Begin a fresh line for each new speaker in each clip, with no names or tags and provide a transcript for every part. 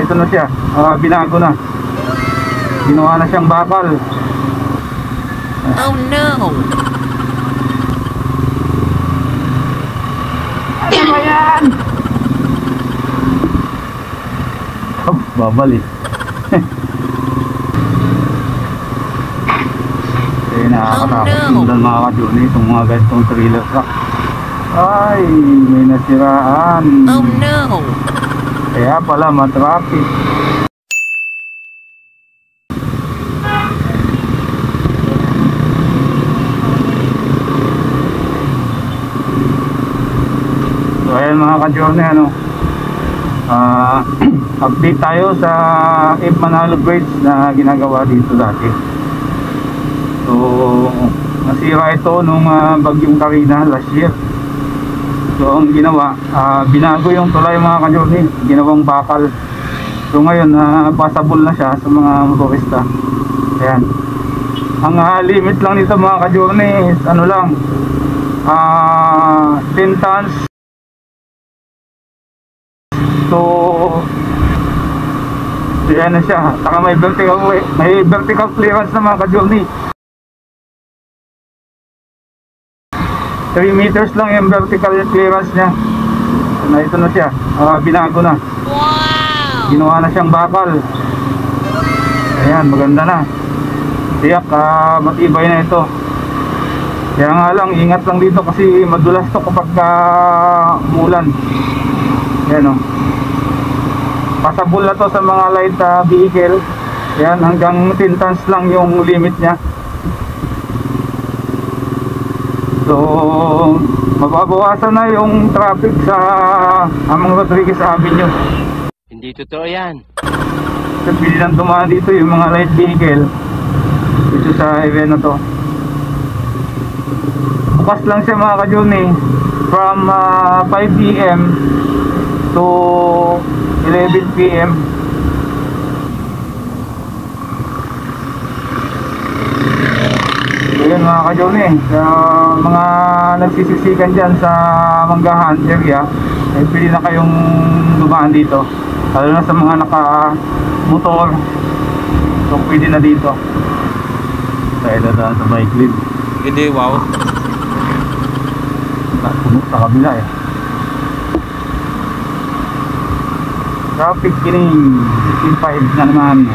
ito na siya. Binago na. Ginawa na siyang bakal.
Oh no!
Ano ba yan? Oh, babalik. Nakakatakot sundan mga ka-journey itong mga ganitong trailer truck. Ay, may nasiraan.
Oh no!
Kaya pala matraffic. So ayan mga ka-journey, ano, update tayo sa Ib Manalo Bridge na ginagawa dito dati. So nasira ito nung bagyong Karina last year. So ang ginawa, binago yung tulay mga ka-journey, ginawang bakal. So ngayon passable na siya sa mga motorista. Ayan. Ang limit lang nito mga ka-journey is ano lang, 10 tons to ayan na siya. Saka may vertical clearance na mga ka-journey. 3 meters lang yung vertical clearance niya. So, ito na siya. Binago na.
Wow!
Ginawa na siyang bakal. Ayan, maganda na. Tiyak, matibay na ito. Kaya nga lang, ingat lang dito kasi madulas to kapag umulan. Ayan o. Pasabol na to sa mga light vehicle. Ayan, hanggang 10 tons lang yung limit niya. So mababawasan na yung traffic sa Amang Rodriguez Avenue.
Hindi totoo yan.
So pili lang dumaan dito yung mga light vehicle dito sa highway na to. Bukas lang siya mga ka-journey from 5 PM to 11 PM. Ayan mga ka-journey, sa mga nagsisiksikan dyan sa Manggahan area, ay pili na kayong dumaan dito, lalo na sa mga naka-motor. So pwede na dito. Tayo na sa bike lane.
Hindi, wow.
Puno sa kabila eh. Traffic kining 15 na naman.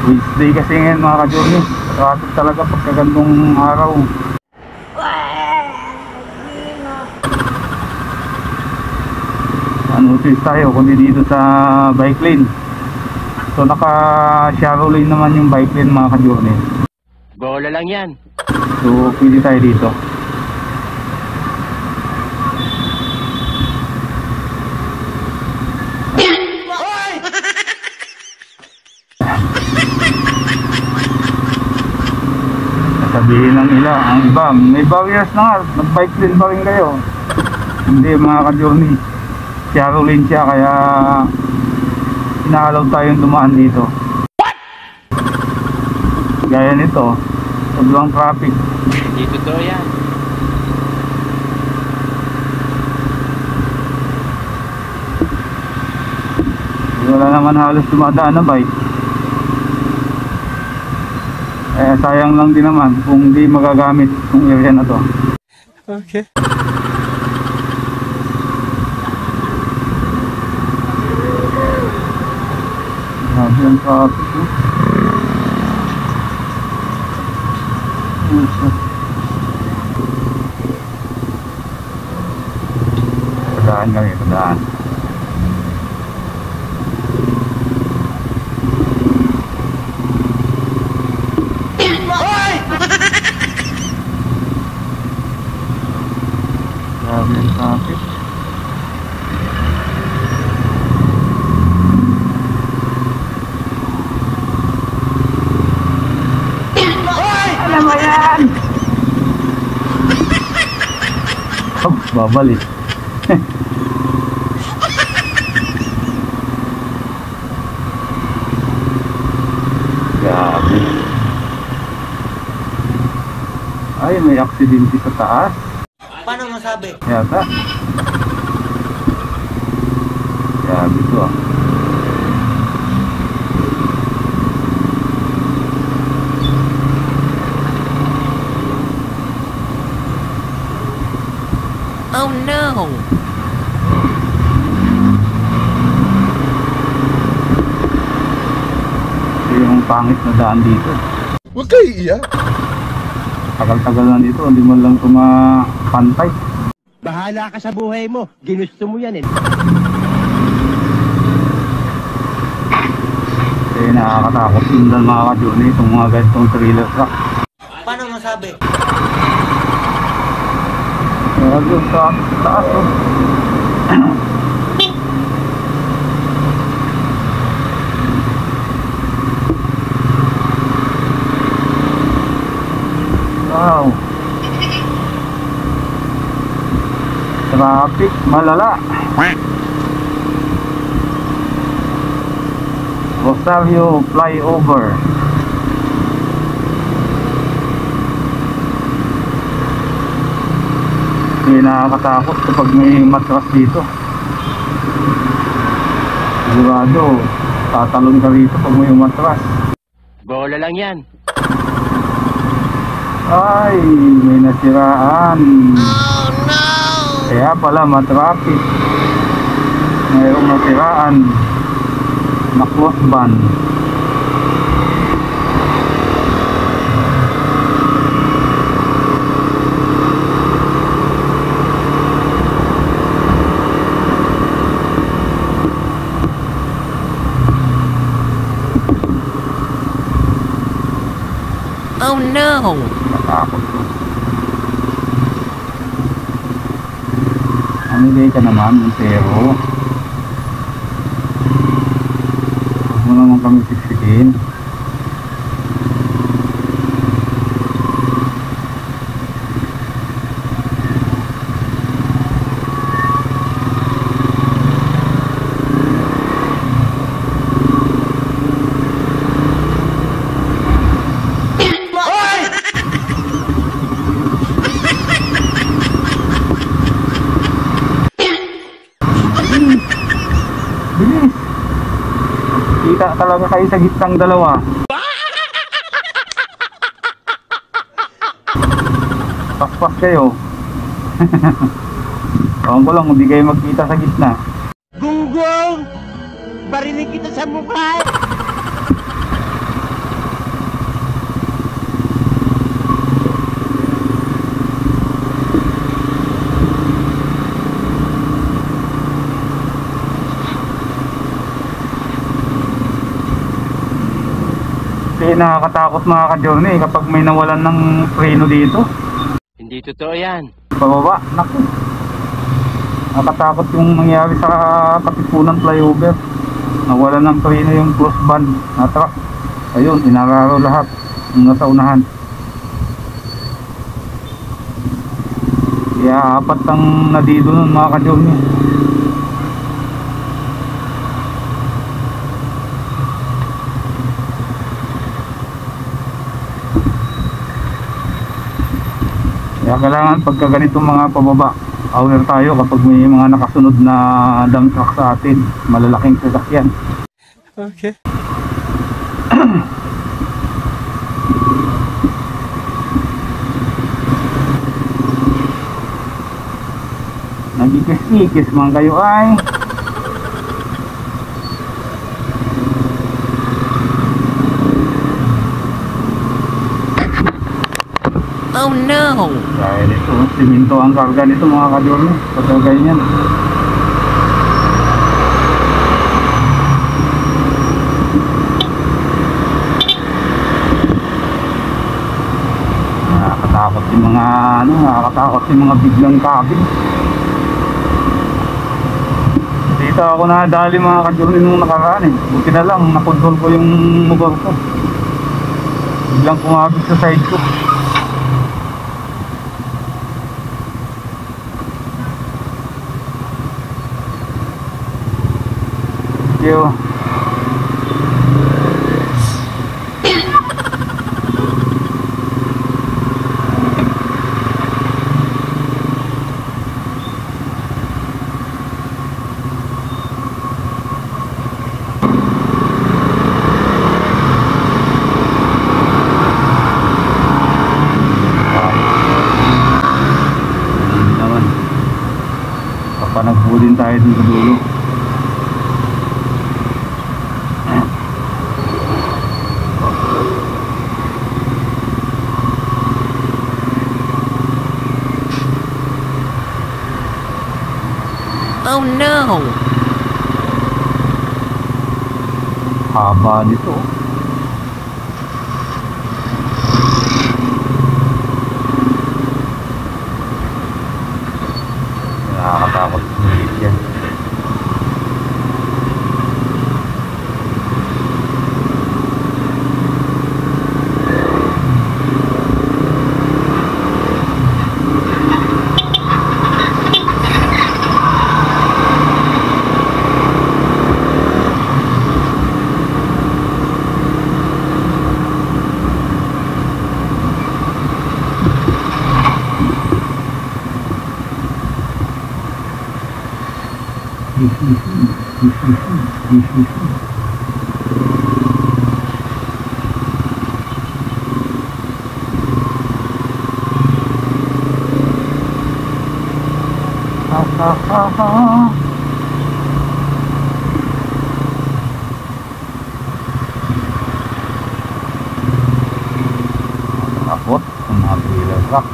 Wednesday kasi ngayon mga ka-journey, traffic talaga pagkagandong araw. Notice tayo kundi dito sa bike lane. So naka-shallow lane naman yung bike lane mga ka-journey.
Bola lang yan.
So pwede tayo dito. Sabihin ng ila, ang iba, may barriers na nga, nag-bike lane pa rin kayo. Hindi mga ka-journey, shallow lane siya, kaya inaalaw tayong dumaan dito. What? Gaya nito, sobrang traffic.
Hindi totoo yan.
Wala naman halos dumadaan na bike. Sayang lang din naman kung di magagamit yung area na to.
Okay.
Grabe ang traffic. Padaan kami, padaan. Grabe ang traffic. Ano ba yan? Oh, babalik. Grabe. Ay, may aksidente sa taas.
Paano masabi?
Yata. Grabe to ah.
Oh no!
Ito yung pangit na daan dito.
Huwag kayo iiyak.
Tagal-tagal na dito, hindi mo lang kumapantay.
Bahala ka sa buhay mo. Ginusto mo yan eh.
Eh, nakakatakot yun dahil mga ka-journey, itong mga ganitong trailer truck.
Paano masabi?
Kaya doon sa taas oh. Wow. Traffic malala. Rosario flyover. Hindi nakakatakot kapag may matras dito. Sigurado, tatalon ka rito pag may matras.
Bola lang yan.
Ay, may nasiraan. Oh no! Kaya pala matraffic. Mayroong nasiraan na close van.
Oh no!
Natakot ko. Amigay ka naman, pero huwag mo naman kami siksikin. Bilis! Kita talaga kayo sa gitnang dalawa. Paspas kayo. Ewan ko lang, hindi kayo magkita sa gitna.
Gunggong! Barinig kita sa mukha!
Kasi nakakatakot mga ka-journey kapag may nawalan ng preno dito.
Hindi totoo yan.
Pababa, naku. Nakakatakot yung nangyari sa Katipunan flyover. Nawalan ng preno yung close van na truck. Ayun, inararo lahat yung nasa unahan. Kaya apat ang nadido nun mga ka-journey. Kaya kailangan pagka ganitong mga pababa, aware tayo kapag may mga nakasunod na dump truck sa atin, malalaking sasakyan.
Okay.
Nagikis-ikis man kayo ay.
Oh no!
Dahil ito, siminto ang karga nito mga ka-journey. Pagka ganyan. Nakakatakot yung mga nakakatakot yung mga biglang cabin. Dito ako nadali mga ka-journey nung nakaraan eh. Buti na lang, nakontrol ko yung motor ko. Biglang kumabig sa side ko. Thank you. naman tayo dun sa dulo.
Oh no!
Haba nito. Nakakatakot ulit yan. Abot ng mga bilag.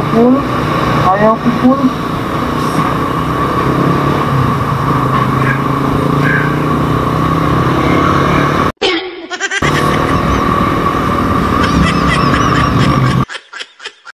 Full, ayaw ko full.